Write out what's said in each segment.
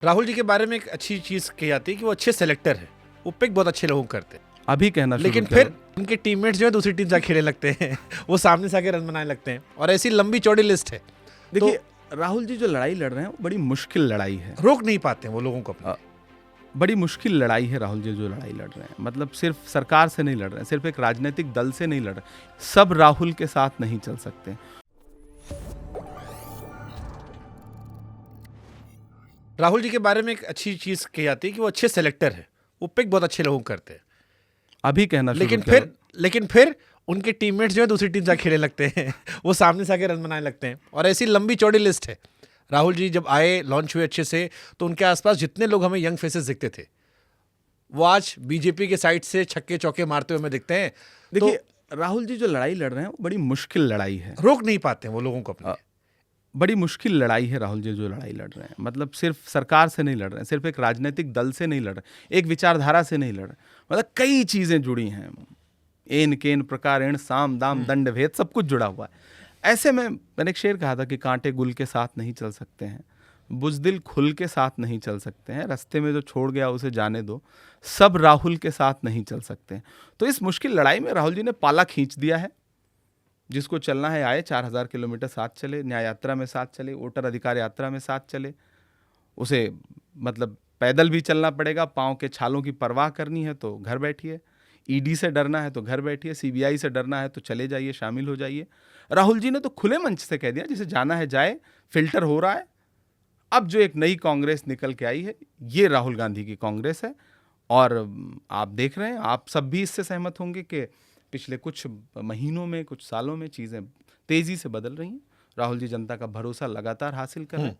राहुल जी के बारे में एक अच्छी चीज कही जाती है कि वो अच्छे सेलेक्टर है। वो पिक बहुत अच्छे लोगों को करते हैं, अभी कहना शुरू लेकिन किया। फिर उनके टीममेट्स जो है दूसरी टीम से खेलने लगते हैं वो सामने से आके रन बनाने लगते हैं और ऐसी लंबी चौड़ी लिस्ट है। देखिए राहुल जी जो लड़ाई लड़ रहे हैं वो बड़ी मुश्किल लड़ाई है, रोक नहीं पाते हैं वो लोगों को अपने। बड़ी मुश्किल लड़ाई है। राहुल जी जो लड़ाई लड़ रहे हैं मतलब सिर्फ सरकार से नहीं लड़ रहे हैं, सिर्फ एक राजनीतिक दल से नहीं लड़ रहे, सब राहुल के साथ नहीं चल सकते। राहुल जी के बारे में एक अच्छी चीज कही जाती है कि वो अच्छे सेलेक्टर है। वो पिक बहुत अच्छे लोगों को करते हैं, अभी कहना शुरू लेकिन किया। फिर उनके टीममेट्स जो है दूसरी टीम से खेलने लगते हैं वो सामने से आके रन बनाने लगते हैं और ऐसी लंबी चौड़ी लिस्ट है। राहुल जी जब आए, लॉन्च हुए अच्छे से, तो उनके आसपास जितने लोग हमें यंग फेसेस दिखते थे वो आज बीजेपी के साइड से छक्के चौके मारते हुए हमें दिखते हैं। देखिए राहुल जी जो लड़ाई लड़ रहे हैं वो बड़ी मुश्किल लड़ाई है, रोक नहीं पाते हैं वो लोगों को अपने। बड़ी मुश्किल लड़ाई है। राहुल जी जो लड़ाई लड़ रहे हैं मतलब सिर्फ सरकार से नहीं लड़ रहे हैं, सिर्फ एक राजनीतिक दल से नहीं लड़ रहे, एक विचारधारा से नहीं लड़ रहे, मतलब कई चीजें जुड़ी हैं। एन केन प्रकार एण साम दाम दंड भेद सब कुछ जुड़ा हुआ है। ऐसे में मैंने एक शेर कहा था कि कांटे गुल के साथ नहीं चल सकते हैं, बुज़दिल खुल के साथ नहीं चल सकते हैं, रास्ते में जो छोड़ गया उसे जाने दो, सब राहुल के साथ नहीं चल सकते हैं। तो इस मुश्किल लड़ाई में राहुल जी ने पाला खींच दिया है। जिसको चलना है आए, 4000 किलोमीटर साथ चले, न्याय यात्रा में साथ चले, वोटर अधिकार यात्रा में साथ चले। उसे मतलब पैदल भी चलना पड़ेगा, पाँव के छालों की परवाह करनी है तो घर बैठिए, ईडी से डरना है तो घर बैठिए, सीबीआई से डरना है तो चले जाइए, शामिल हो जाइए। राहुल जी ने तो खुले मंच से कह दिया जिसे जाना है जाए, फिल्टर हो रहा है। अब जो एक नई कांग्रेस निकल के आई है ये राहुल गांधी की कांग्रेस है और आप देख रहे हैं, आप सब भी इससे सहमत होंगे कि पिछले कुछ महीनों में, कुछ सालों में चीज़ें तेज़ी से बदल रही हैं। राहुल जी जनता का भरोसा लगातार हासिल कर रहे हैं।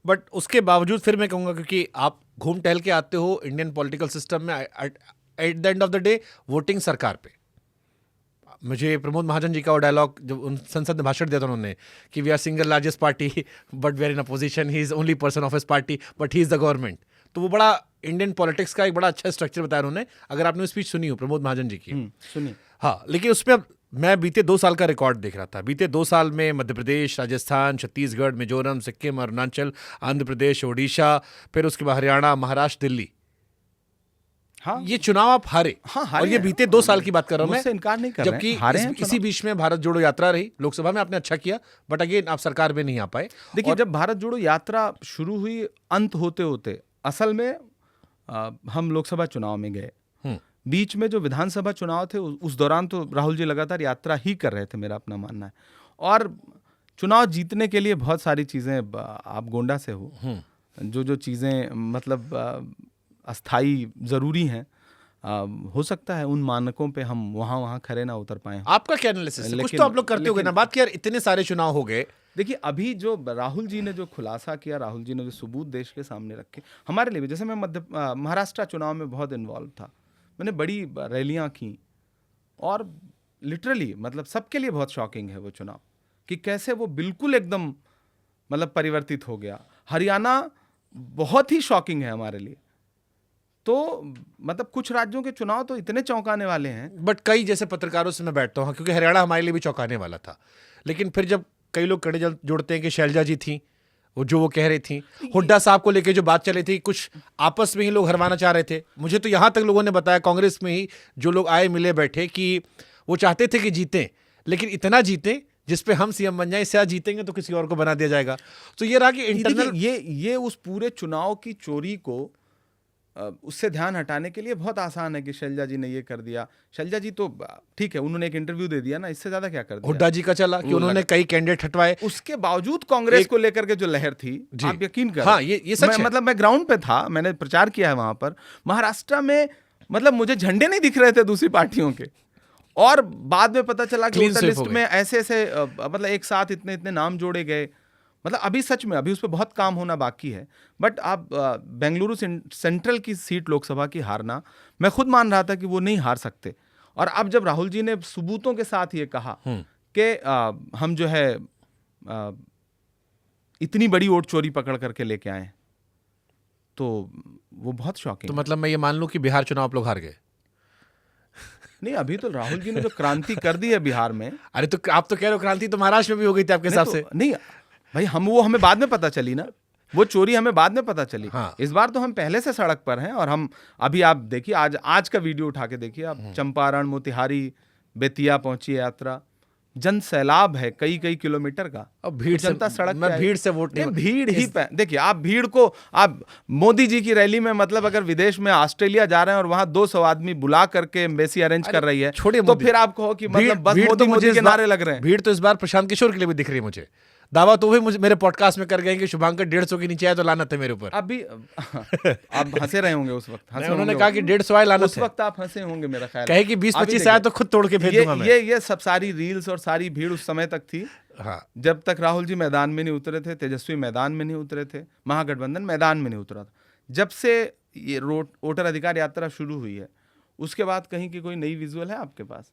बट उसके बावजूद फिर मैं कहूँगा, क्योंकि आप घूम टहल के आते हो इंडियन पॉलिटिकल सिस्टम में, at the end of the day voting सरकार पे। मुझे प्रमोद महाजन जी का वो डायलॉग जब उन संसद में भाषण दिया था उन्होंने कि we are single largest party but we are in opposition, he is only person of his party but he is the government. तो वो बड़ा इंडियन पॉलिटिक्स का एक बड़ा अच्छा स्ट्रक्चर बताया उन्होंने, अगर आपने स्पीच सुनी हो प्रमोद महाजन जी की। सुनिए। हाँ, लेकिन उसमें अब मैं बीते 2 साल का रिकॉर्ड देख रहा था। बीते 2 साल में मध्य प्रदेश, राजस्थान, छत्तीसगढ़, मिजोरम, सिक्किम, अरुणाचल, आंध्र प्रदेश, ओडिशा, फिर उसके बाद हरियाणा, महाराष्ट्र, दिल्ली, हाँ ये चुनाव आप हारे। हाँ, हारे और ये हैं। बीते 2 साल की बात कर रहा हूं मुझसे मैं, इनकार नहीं कर रहे हैं, जबकि हारे हैं इसी बीच में भारत जोड़ो यात्रा रही। लोकसभा में आपने अच्छा किया बट अगेन आप सरकार में नहीं आ पाए। देखिए जब भारत जोड़ो यात्रा शुरू हुई, अंत होते होते असल में हम लोकसभा चुनाव में गए। बीच में जो विधानसभा चुनाव थे उस दौरान तो राहुल जी लगातार यात्रा ही कर रहे थे, मेरा अपना मानना है। और चुनाव जीतने के लिए बहुत सारी चीज़ें, आप गोंडा से हो, जो चीज़ें मतलब अस्थाई ज़रूरी हैं, हो सकता है उन मानकों पे हम वहाँ खड़े ना उतर पाए। आपका क्या एनालिसिस है? कुछ तो आप लोग करते होगे ना बात कि यार इतने सारे चुनाव हो गए। देखिए अभी जो राहुल जी ने जो खुलासा किया, राहुल जी ने जो सबूत देश के सामने रखे हमारे लिए भी, जैसे मैं महाराष्ट्र चुनाव में बहुत इन्वॉल्व था, मैंने बड़ी रैलियां की और लिटरली मतलब सबके लिए बहुत शॉकिंग है वो चुनाव कि कैसे वो बिल्कुल एकदम मतलब परिवर्तित हो गया। हरियाणा बहुत ही शॉकिंग है हमारे लिए। तो मतलब कुछ राज्यों के चुनाव तो इतने चौंकाने वाले हैं। बट कई जैसे पत्रकारों से मैं बैठता हूँ, क्योंकि हरियाणा हमारे लिए भी चौंकाने वाला था, लेकिन फिर जब कई लोग कड़े जोड़ते हैं कि शैलजा जी थी, वो कह रही थी, हुड्डा साहब को लेके जो बात चली थी, कुछ आपस में ही लोग हरवाना चाह रहे थे। मुझे तो यहाँ तक लोगों ने बताया कांग्रेस में ही जो लोग आए मिले बैठे कि वो चाहते थे कि जीतें, लेकिन इतना जीतें जिसपे हम सीएम बन जाए, इससे जीतेंगे तो किसी और को बना दिया जाएगा। तो ये रहा कि इंटरनल ये उस पूरे चुनाव की चोरी को उससे ध्यान हटाने के लिए बहुत आसान है कि शैलजा जी ने ये कर दिया। शैलजा जी तो ठीक है, उन्होंने एक इंटरव्यू दे दिया ना, इससे ज्यादा क्या कर दिया। हुड्डा जी का चला कि उन्होंने कई कैंडिडेट हटवाए, उसके बावजूद कांग्रेस को लेकर के जो लहर थी, आप यकीन करें। हाँ, ये सच है। मतलब मैं ग्राउंड पे था, मैंने प्रचार किया है वहां पर। महाराष्ट्र में मतलब मुझे झंडे नहीं दिख रहे थे दूसरी पार्टियों के, और बाद में पता चला कि वोटर लिस्ट में ऐसे मतलब एक साथ इतने नाम जोड़े गए। मतलब अभी सच में अभी उस पर बहुत काम होना बाकी है। बट आप बेंगलुरु सेंट्रल की सीट लोकसभा की हारना, मैं खुद मान रहा था कि वो नहीं हार सकते। और अब जब राहुल जी ने सबूतों के साथ ये कहा कि हम जो है इतनी बड़ी वोट चोरी पकड़ करके लेके आए, तो वो बहुत शॉकिंग। तो मतलब मैं ये मान लूं कि बिहार चुनाव आप लोग हार गए? नहीं, अभी तो राहुल जी ने जो क्रांति कर दी है बिहार में। अरे तो आप तो कह रहे हो क्रांति तो महाराष्ट्र में भी हो गई थी आपके हिसाब से। नहीं भाई, हमें बाद में पता चली ना। वो चोरी हमें बाद में पता चली। हाँ। इस बार तो हम पहले से सड़क पर हैं और हम अभी आप देखिए आज का वीडियो उठा के देखिए आप, चंपारण, मोतिहारी, बेतिया पहुंची यात्रा, जन सैलाब है कई किलोमीटर का। अब भीड़ से जनता सड़क मैं पे आई। भीड़ से वोट नहीं, भीड़ ही देखिए आप भीड़ को, आप मोदी जी की रैली में मतलब अगर विदेश में ऑस्ट्रेलिया जा रहे हैं और वहां 200 आदमी बुला करके एम्बेसी अरेंज कर रही है, छोड़िए तो मोदी। फिर आप कहो कि मतलब बस भीड़ मोदी तो मुझे मोदी इस के बार- नारे लग रहे हैं। भीड़ तो इस बार प्रशांत किशोर के लिए भी दिख रही है मुझे। दावा तो वही मुझे मेरे पॉडकास्ट में कर गए कि शुभांकर 150 के नीचे आए तो लानत है मेरे ऊपर। अभी आप हंसे रहे होंगे उस वक्त, हंसे उन्होंने होंगे कहा कि 150 आए लानत उस है। वक्त आप हंसे होंगे मेरा ख्याल। कहे कि 20-25 आया तो खुद तोड़ के फेंक दूंगा मैं। ये सब सारी रील्स और सारी भीड़ उस समय तक थी हाँ, जब तक राहुल जी मैदान में नहीं उतरे थे, तेजस्वी मैदान में नहीं उतरे थे, महागठबंधन मैदान में नहीं उतरा था। जब से ये वोटर अधिकार यात्रा शुरू हुई है, उसके बाद कहीं की कोई नई विजुअल है आपके पास?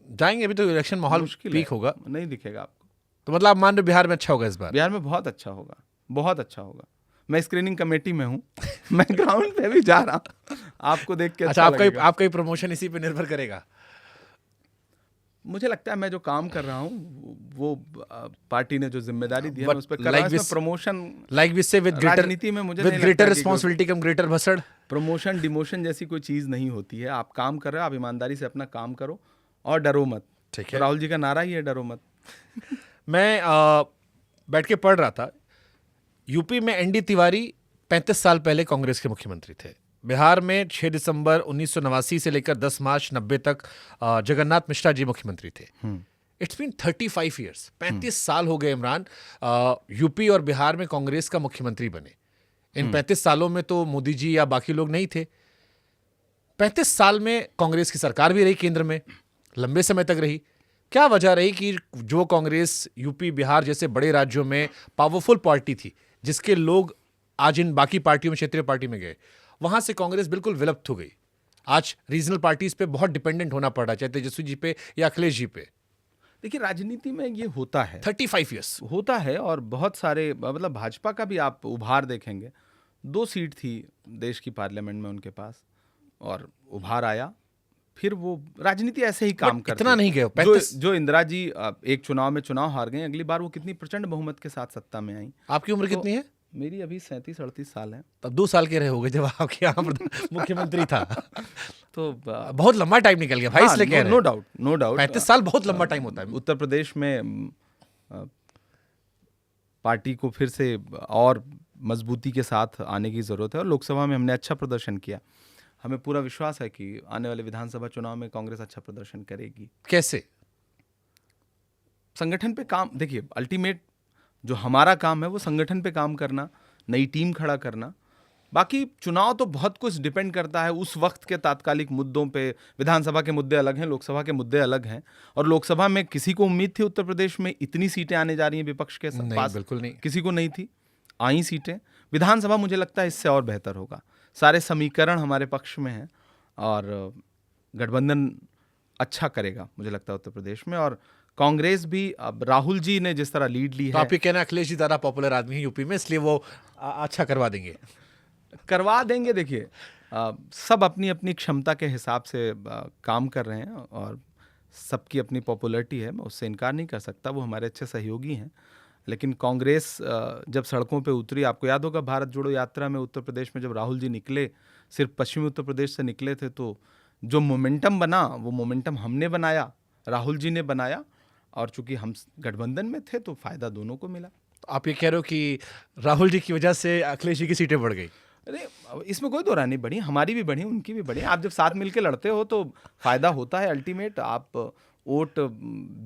जाएंगे अभी तो इलेक्शन माहौल मुश्किल पीक है, होगा। नहीं दिखेगा आपको। तो मतलब आप मान रहे हो बिहार में अच्छा होगा इस बार? बिहार में बहुत अच्छा होगा, बहुत अच्छा होगा। मैं स्क्रीनिंग कमेटी में हूँ मैं ग्राउंड पे भी जा रहा हूँ, आपको देख के अच्छा, लगेगा। आपका प्रमोशन इसी पे निर्भर करेगा? मुझे लगता है मैं जो काम कर रहा हूँ वो पार्टी ने जो जिम्मेदारी दी है मैं उस पर कर रहा हूँ। इसमें प्रमोशन लाइक वी से विद राजनीति में मुझे विद नहीं ग्रेटर लगता कि रिस्पांसिबिलिटी कम ग्रेटर भसड़। प्रमोशन डिमोशन जैसी कोई चीज़ नहीं होती है। आप काम कर रहे हो, आप ईमानदारी से अपना काम करो और डरो मत। ठीक है। तो राहुल जी का नारा ही है, डरो मत। मैं बैठ के पढ़ रहा था, यूपी में एनडी तिवारी 35 साल पहले कांग्रेस के मुख्यमंत्री थे। बिहार में 6 दिसंबर 1989 से लेकर 10 मार्च 90 तक जगन्नाथ मिश्रा जी मुख्यमंत्री थे। इट्स बीन 35 ईयर्स, 35 साल हो गए इमरान यूपी और बिहार में कांग्रेस का मुख्यमंत्री बने। इन 35 सालों में तो मोदी जी या बाकी लोग नहीं थे। 35 साल में कांग्रेस की सरकार भी रही, केंद्र में लंबे समय तक रही। क्या वजह रही कि जो कांग्रेस यूपी बिहार जैसे बड़े राज्यों में पावरफुल पार्टी थी, जिसके लोग आज इन बाकी पार्टियों में, क्षेत्रीय पार्टी में गए, वहां से कांग्रेस बिल्कुल विलुप्त हो गई। आज रीजनल पार्टीज पे बहुत डिपेंडेंट होना पड़ रहा है, चाहे तेजस्वी जी पे या अखिलेश जी पे। देखिए राजनीति में ये होता है, 35 ईयर्स होता है। और बहुत सारे मतलब भाजपा का भी आप उभार देखेंगे, 2 सीट थी देश की पार्लियामेंट में उनके पास और उभार आया। फिर वो राजनीति ऐसे ही काम करती इतना है। नहीं गए। जो इंदिरा जी एक चुनाव में चुनाव हार गई, अगली बार वो कितनी प्रचंड बहुमत के साथ सत्ता में आई। आपकी उम्र कितनी है? मेरी अभी 37-38 साल है। तब 2 साल के रहे होगे जब आपके यहाँ मुख्यमंत्री था। तो बहुत लंबा टाइम निकल गया भाई, इसलिए कह रहे नो हैं। डाउट, नो डाउट 35 साल बहुत लंबा टाइम होता है। उत्तर प्रदेश में पार्टी को फिर से और मजबूती के साथ आने की जरूरत है और लोकसभा में हमने अच्छा प्रदर्शन किया। हमें पूरा विश्वास है कि आने वाले विधानसभा चुनाव में कांग्रेस अच्छा प्रदर्शन करेगी। कैसे? संगठन पे काम, देखिए अल्टीमेट जो हमारा काम है वो संगठन पे काम करना, नई टीम खड़ा करना। बाकी चुनाव तो बहुत कुछ डिपेंड करता है उस वक्त के तात्कालिक मुद्दों पे। विधानसभा के मुद्दे अलग हैं, लोकसभा के मुद्दे अलग हैं। और लोकसभा में किसी को उम्मीद थी उत्तर प्रदेश में इतनी सीटें आने जा रही हैं विपक्ष के पास? बिल्कुल नहीं, किसी को नहीं थी। आई सीटें। विधानसभा मुझे लगता है इससे और बेहतर होगा। सारे समीकरण हमारे पक्ष में हैं और गठबंधन अच्छा करेगा मुझे लगता है उत्तर प्रदेश में। और कांग्रेस भी, अब राहुल जी ने जिस तरह लीड ली तो है, आप ये कहना अखिलेश जी ज्यादा पॉपुलर आदमी है यूपी में, इसलिए वो अच्छा करवा देंगे? करवा देंगे। देखिए सब अपनी अपनी क्षमता के हिसाब से काम कर रहे हैं और सबकी अपनी पॉपुलैरिटी है, मैं उससे इनकार नहीं कर सकता। वो हमारे अच्छे सहयोगी हैं। लेकिन कांग्रेस जब सड़कों पे उतरी, आपको याद होगा भारत जोड़ो यात्रा में उत्तर प्रदेश में जब राहुल जी निकले, सिर्फ पश्चिमी उत्तर प्रदेश से निकले थे, तो जो मोमेंटम बना वो मोमेंटम हमने बनाया, राहुल जी ने बनाया। और चूंकि हम गठबंधन में थे तो फायदा दोनों को मिला। तो आप ये कह रहे हो कि राहुल जी की वजह से अखिलेश जी की सीटें बढ़ गई? अरे इसमें कोई दो राय नहीं, बढ़ी, हमारी भी बढ़ी, उनकी भी बढ़ी। आप जब साथ मिलकर लड़ते हो तो फायदा होता है। अल्टीमेट आप वोट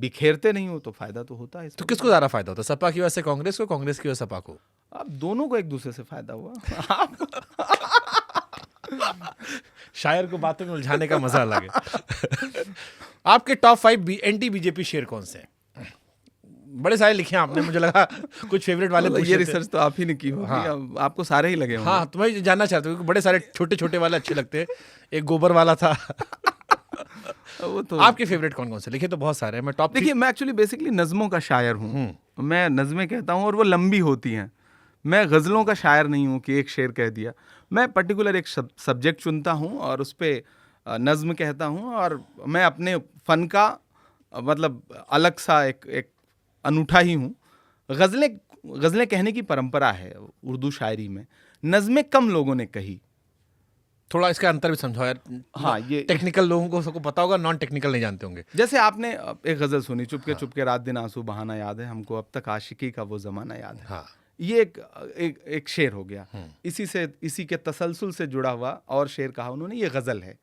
बिखेरते नहीं हो तो फायदा तो होता है। तो किसको ज्यादा फायदा होता है? सपा की वजह से कांग्रेस को, कांग्रेस की वजह से सपा को? अब दोनों को एक दूसरे से फायदा हुआ। शायर को बातों में उलझाने का मजा अलग है। आपके टॉप 5 एंटी बीजेपी शेयर कौन से हैं? बड़े सारे लिखे हैं आपने, मुझे लगा कुछ फेवरेट वाले पूछ ये लेते हैं। रिसर्च तो आप ही ने की होगी। हाँ। अब आपको सारे ही लगे होंगे। हाँ, तो मैं जानना चाहता हूँ, बड़े सारे छोटे छोटे वाले अच्छे लगते हैं। एक गोबर वाला था। वो तो आपके फेवरेट कौन कौन से लिखे? तो बहुत सारे हैं। मैं टॉप देखिए, मैं एक्चुअली बेसिकली नज़मों का शायर हूँ। मैं नज़में कहता हूँ और वो लंबी होती हैं। मैं गज़लों का शायर नहीं हूँ कि एक शेर कह दिया। मैं पर्टिकुलर एक सब्जेक्ट चुनता हूँ और उस पर नज़्म कहता हूँ। और मैं अपने फ़न का मतलब अलग सा एक अनूठा ही हूँ। गज़लें गज़लें कहने की परंपरा है उर्दू शायरी में, नज़में कम लोगों ने कही। थोड़ा इसका अंतर भी समझाओ यार। हाँ, ये टेक्निकल लोगों को सबको पता होगा, नॉन टेक्निकल नहीं जानते होंगे। जैसे आपने एक गज़ल सुनी, चुपके चुपके रात दिन आंसू बहाना याद है हमको, अब तक आशिकी का वो ज़माना याद है। हाँ, ये एक शेर हो गया। इसी के तसलसल से जुड़ा हुआ और शेर कहा उन्होंने, ये गज़ल है।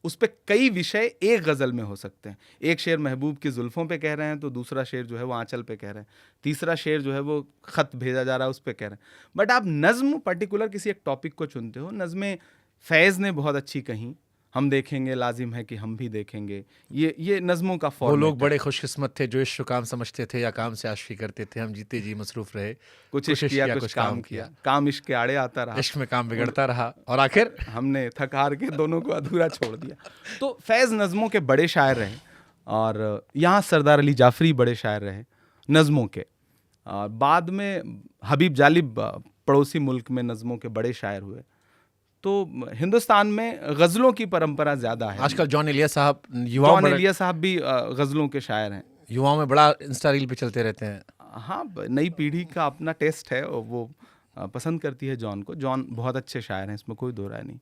उस पे कई विषय एक गज़ल में हो सकते हैं। एक शेर महबूब की जुल्फ़ों पे कह रहे हैं, तो दूसरा शेर जो है वो आंचल पे कह रहे हैं, तीसरा शेर जो है वो ख़त भेजा जा रहा है उस पे कह रहे हैं। बट आप नज़्म पर्टिकुलर किसी एक टॉपिक को चुनते हो। नज़में फैज़ ने बहुत अच्छी कहीं, हम देखेंगे लाजिम है कि हम भी देखेंगे, ये नज़मों का वो फॉर्मेट लोग है। बड़े खुशकिस्मत थे जो इश्क को काम समझते थे या काम से आशिकी करते थे। हम जीते जी मसरूफ रहे, कुछ इश्क किया कुछ काम किया, काम इश्क के आड़े आता रहा, इश्क में काम बिगड़ता रहा और आखिर हमने थक हार के दोनों को अधूरा छोड़ दिया। तो फैज़ नज़मों के बड़े शायर रहे, और यहाँ सरदार अली जाफरी बड़े शायर रहे नज़मों के। और बाद में हबीब जालिब पड़ोसी मुल्क में नज़मों के बड़े शायर हुए। तो हिंदुस्तान में गज़लों की परंपरा ज़्यादा है। आजकल जॉन एलिया साहब जॉन एलिया साहब भी गज़लों के शायर हैं। युवाओं में बड़ा इंस्टा रील पे चलते रहते हैं। हाँ, नई पीढ़ी का अपना टेस्ट है और वो पसंद करती है जॉन को। जॉन बहुत अच्छे शायर हैं, इसमें कोई दो राय नहीं।